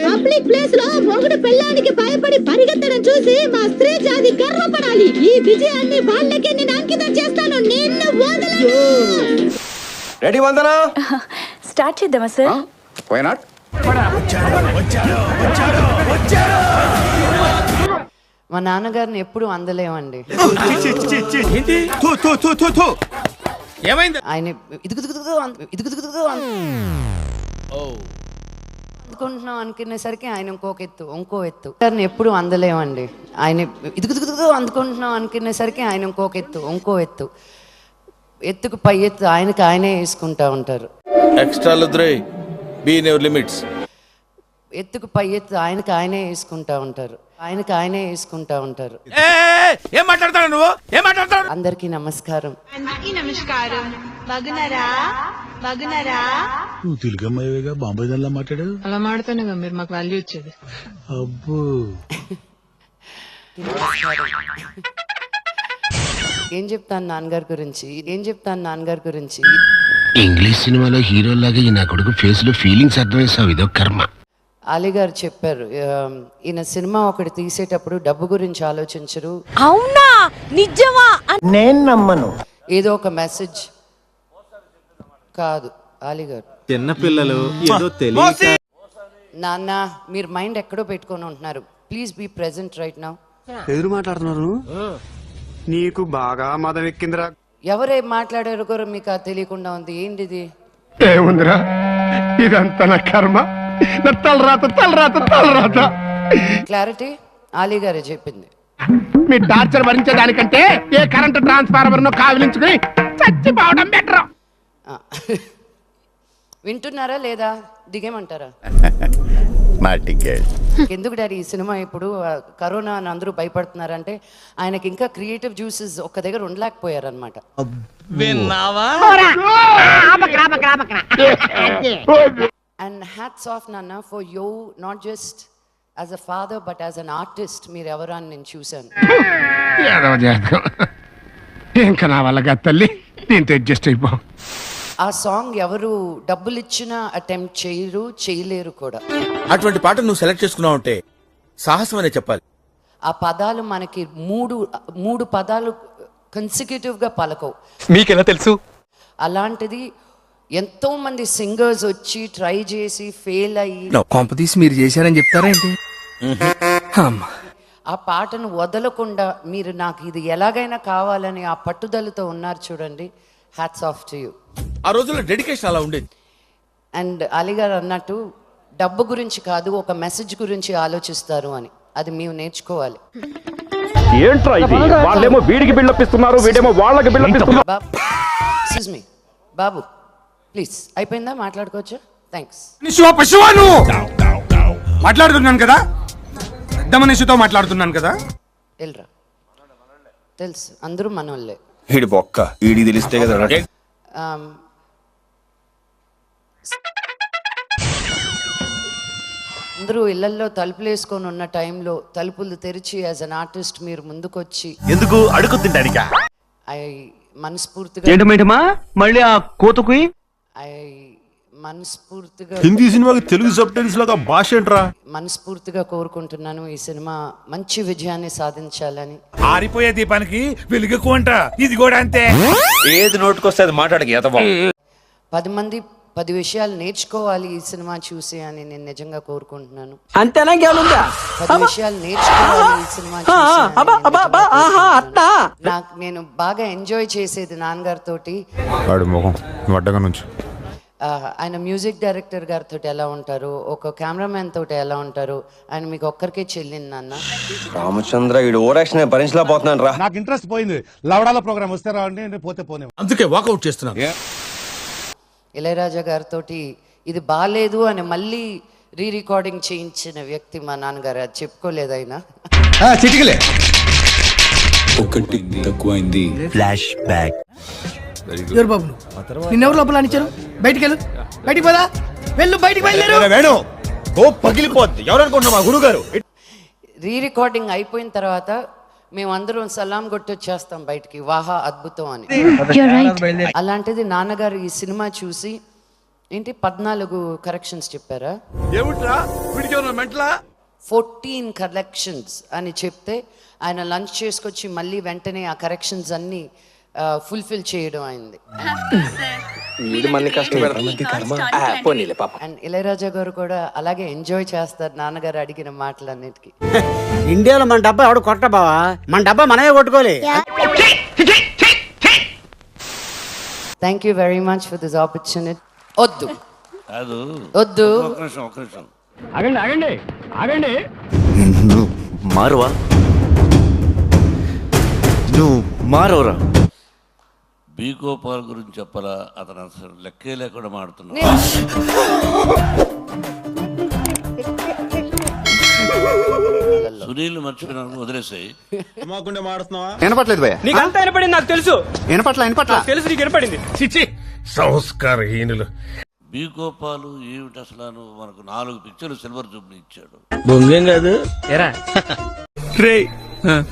Public place లో మొగుడు పెళ్ళానికి భయపడి పరిగెత్తడం చూసి మా స్త్రీ జాతి గర్వపడాలి. ఈ విజయాన్ని వాళ్ళకి నేను అంకితం చేస్తాను. నిన్ను వదలను. రెడీ వందనా? స్టార్ట్ చేద్దామా సార్? Why not? మా నాన్నగారిని ఎప్పుడు అందలేమండి. ఆయన అందుకుంటున్నాం అనుకునేసరికి ఆయన ఇంకో ఎత్తు గారిని ఎప్పుడు అందలేమండి. ఆయన అందుకుంటున్నాం అనుకునేసరికి ఆయన ఇంకో ఎత్తు ఎత్తుకు పై ఎత్తు ఆయనకి ఆయనే వేసుకుంటా ఉంటారు. ఎత్తుకు పై ఎత్తు ఆయనకి ఆయనే వేసుకుంటా ఉంటారు. అందరికీ నమస్కారం. నువ్వు తెలుగమ్మాయిగా బాంబే దానిలా మాట్లాడావు. అలా మాడుతానే మీరు మాకు వాల్యూ ఇచ్చేది. అబ్బో ఏం చెప్తాను నాన్నగారి గురించి ఇంగ్లీష్ సినిమాలో హీరోలాగా ఈ నా కొడుకు ఫేస్ లో ఫీలింగ్స్ అర్థమేసావు. ఇదో కర్మ. అలీ గారు చెప్పారు, ఈయన సినిమా ఒకటి తీసేటప్పుడు డబ్బు గురించి ఆలోచించరు. అవునా? నిజమా? నేను నమ్మను. ఏదో ఒక మెసేజ్ కాదు. అలీ గారు చిన్నపిల్లలు ఏదో తెలియక నాన్న మీరు మైండ్ ఎక్కడో పెట్టుకొని ఉంటున్నారు. Please be present right now. ఎదురు మాట్లాడుతున్నారు. నీకు బాగా మదం ఎక్కిందిరా. ఎవరేం మాట్లాడారు కూడా మీకు అది తెలియకుండా ఉంది. ఏంటిది? ఏముందిరా ఇదంతా నా కర్మ. తలరాత క్లారిటీ అలీ గారే చెప్పింది. మీ టార్చర్ భరించేదానికంటే ఏ కరెంట్ ట్రాన్స్ఫార్మర్ ను కావిలించుకుని చచ్చిపోవడం బెటర్. వింటున్నారా లేదా? దిగేమంటారా? ఎందుకు డాడీ ఈ సినిమా ఇప్పుడు కరోనా అని అందరూ భయపడుతున్నారంటే ఆయనకి ఇంకా క్రియేటివ్ జ్యూసెస్ ఒక్క దగ్గర ఉండలేకపోయారనమాట. అండ్ హ్యాట్స్ ఆఫ్ నాన్న for you, not just as a father but as an artist. మీరు ఎవరు అని నేను చూశాను. ఇంకా నా వల్ల తల్లి దీంతో అడ్జస్ట్ అయిపో. ఆ సాంగ్ ఎవరు డబ్బులు ఇచ్చినా అటెంప్ట్ చేయలేరు కూడా. అటువంటి పాట నువ్వు సెలెక్ట్ చేసుకున్నావు అంటే సాహసం అనే చెప్పాలి. ఆ పదాలు మనకి మూడు పదాలు కన్సిక్యూటివ్ గా పలకవు. మీకెలా తెలుసు? అలాంటిది ఎంతో మంది సింగర్స్ వచ్చి ట్రై చేసి ఫెయిల్ అయ్యి కాంపతీసి మీరు చేశారని చెప్తారేంటి? ఆ పాటను వదలకుండా మీరు నాకు ఇది ఎలాగైనా కావాలని ఆ పట్టుదలతో ఉన్నారు చూడండి. Hats off to you. ఆ రోజుల్లో డెడికేషన్ అలా ఉండేది. అండ్ అలీ గారు అన్నట్టు డబ్బు గురించి కాదు, ఒక మెసేజ్ గురించి ఆలోచిస్తారు అని. అది మేము నేర్చుకోవాలి. ఏంట్రా ఇది? వాళ్ళేమో వీడికి బిల్డపిస్తున్నారు, వీడేమో వాళ్ళకి బిల్డపిస్తున్నారు. Excuse me Babu, please. అయిపోయిందా? మాట్లాడుకోవచ్చా? థ్యాంక్స్. మాట్లాడుతున్నాను కదా, పెద్ద మనిషితో మాట్లాడుతున్నాను కదా. వెళ్ళరా, తెలుసు అందరూ మనోళ్ళే. ఈడి బొక్క ఈడి తెలిస్తే కదా. అందరూ ఇళ్లల్లో తలుపులు వేసుకొని ఉన్న టైంలో తలుపులు తెరిచి యాజ్ అన్ ఆర్టిస్ట్ మీరు ముందుకొచ్చి ఎందుకు అడుగు తింటానికా? మనస్ఫూర్తిగా మళ్ళీ ఆ కోతకు మనస్ఫూర్తిగా హిందీ సినిమాకి తెలుగు సబ్ టైటిల్స్ లాగా భాష ఏంట్రా? మనస్ఫూర్తిగా కోరుకుంటున్నాను ఈ సినిమా మంచి విజయాన్ని సాధించాలని. ఆరిపోయే దీపానికి వెలుగుకు అంట, ఇది కూడా అంతే. ఏది నోటుకొస్తే అది మాట్లాడక. 10 మంది 10 విషయాలు నేర్చుకోవాలి ఈ సినిమా చూసి అని నేను నిజంగా కోరుకుంటున్నాను. అంతేనా? 10 విషయాలు నేర్చుకోవాలి ఈ సినిమా నాకు. నేను బాగా ఎంజాయ్ చేసేది నాన్నగారితోటి. ఆయన మ్యూజిక్ డైరెక్టర్ గారితో ఎలా ఉంటారు, ఒక కెమెరామెన్ తోటి ఎలా ఉంటారు, ఆయన మీకు ఒక్కరికే చెల్లింది నాన్న. రామచంద్ర వీడు ఓరాక్షన్ భరించలేకపోతున్నాను రా. నాకు ఇంట్రెస్ట్ పోయింది. లవడాల ప్రోగ్రామ్ వస్తే రావండి, పోతే పోనే. అందుకే వాకౌట్ చేస్తున్నాను. ఇళయరాజా గారితో ఇది బాలేదు అని మళ్ళీ రికార్డింగ్ చేయించిన వ్యక్తి మా నాన్నగారు. అది చెప్పుకోలేదు ఆయన. ఒకటి తక్కువైంది. Flash back. ఎవరు బాబు నిన్నెవరు లోపల అనిచ్చారు? బయటికి వెళ్ళు, బయటికి పోదా, వెళ్ళు, బయటికి వేణు పగిలిపోద్ది. ఎవరనుకుంటున్నా మా గురువు గారు. రికార్డింగ్ అయిపోయిన తర్వాత మేమందరం సలాం కొట్టొచ్చేస్తాం బయటికి, వాహా అద్భుతం అని. అలాంటిది నాన్నగారు ఈ సినిమా చూసి ఏంటి 14 కరెక్షన్స్ చెప్పారా? ఏమిట్రా వీడికి ఏమన్నా మెంటలా? 14 కరెక్షన్స్ అని చెప్తే ఆయన లంచ్ చేసుకొచ్చి మళ్ళీ వెంటనే ఆ కరెక్షన్స్ అన్ని ఫుల్ఫిల్ చేయడం అయింది. అండ్ ఇళయరాజా గారు కూడా అలాగే ఎంజాయ్ చేస్తారు నాన్నగారు అడిగిన మాటలన్నిటికీ. ఇండియాలో మన డబ్బా ఎవడు కొట్ట బావా, మన డబ్బా మనమే కొట్టుకోలే. Thank you very much for this opportunity. వద్దు వద్దు ఆగండి ఆగండి ఆగండి. మారువా నువ్వు మారవరా? బీకోపాల్ గురించి చెప్పరా? అతను అసలు లెక్కే లేకుండా మాడుతున్నాడు. సునీల్ మర్చిపోయినా వదిలేసాయి. వినపట్లేదు భయ్యా. నీకంతా వినపడింది నాకు తెలుసు. వినపట్ల తెలుసు నీకు వినపడింది. చిచి సంస్కారహీనులు. బీకోపాలు ఏమిటి అసలు? మనకు 4 పిక్చర్లు సిల్వర్ జూబ్లీ ఇచ్చాడు. బొంగేం కాదు రే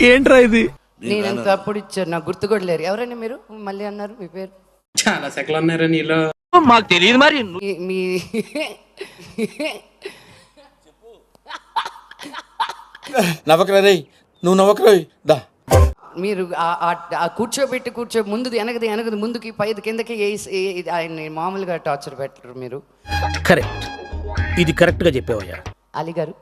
ఏంట్రా ఇది? నేను ఎంత అప్పుడు ఇచ్చారు నాకు గుర్తు కూడా లేరు. ఎవరైనా మీరు మళ్ళీ అన్నారు మీ పేరు? చాలా సెకలు అన్నారా నీలో? మాకు తెలియదు మరి. మీ నవ్వకరా రే, నువ్వు నవ్వకరా. దా మీరు కూర్చోబెట్టి ముందుది వెనకది ముందుకి పైది కిందకి ఆయన్ని మామూలుగా టార్చర్ పెట్టరు మీరు. కరెక్ట్, ఇది కరెక్ట్ గా చెప్పావయ్యా. అలీ గారు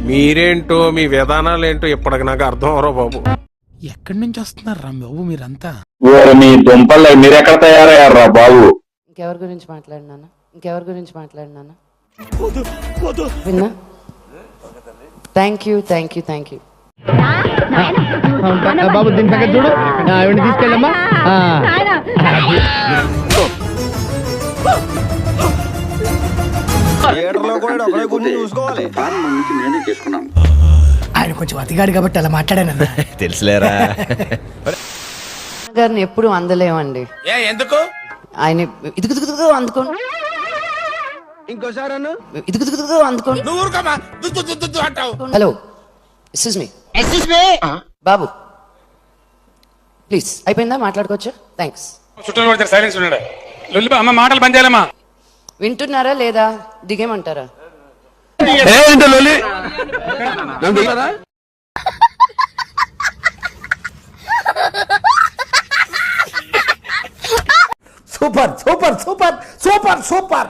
మీరేంటో మీ విధానాలు ఏంటో ఇప్పటికి నాకు అర్థం అవరో బాబు. ఎక్కడి నుంచి వస్తున్నారు రా బాబు మీరంతా? మీ దుంపల్లో మీరెక్కడ తయారయ్యారా బాబు? ఇంకెవరి గురించి మాట్లాడినానా విన్నా? థ్యాంక్ యూ బాబు దీని సంగతి చూడు. తీసుకెళ్ళమ్మా. ఆయన కొంచెం అతిగాడు కాబట్టి అలా మాట్లాడాను. తెలుసులేరా? గారిని ఎప్పుడు అందలేమండి. ఎందుకు? ఆయన ఇదుగుదుగుదుగు అందుకోండి. ఇంకోసారి ఇదుగుదుగుదుగు అందుకోండి. నువ్వు ఊరుకోమా, అంటావు. Hello, excuse me Babu, please అయిపోయిందా? మాట్లాడుకోవచ్చా? థ్యాంక్స్. సైలెన్స్ ఉన్నాడు. అమ్మ మాటలు బంద్ చేయాలమ్మా. వింటున్నారా లేదా? దిగేమంటారా? Super super super super super.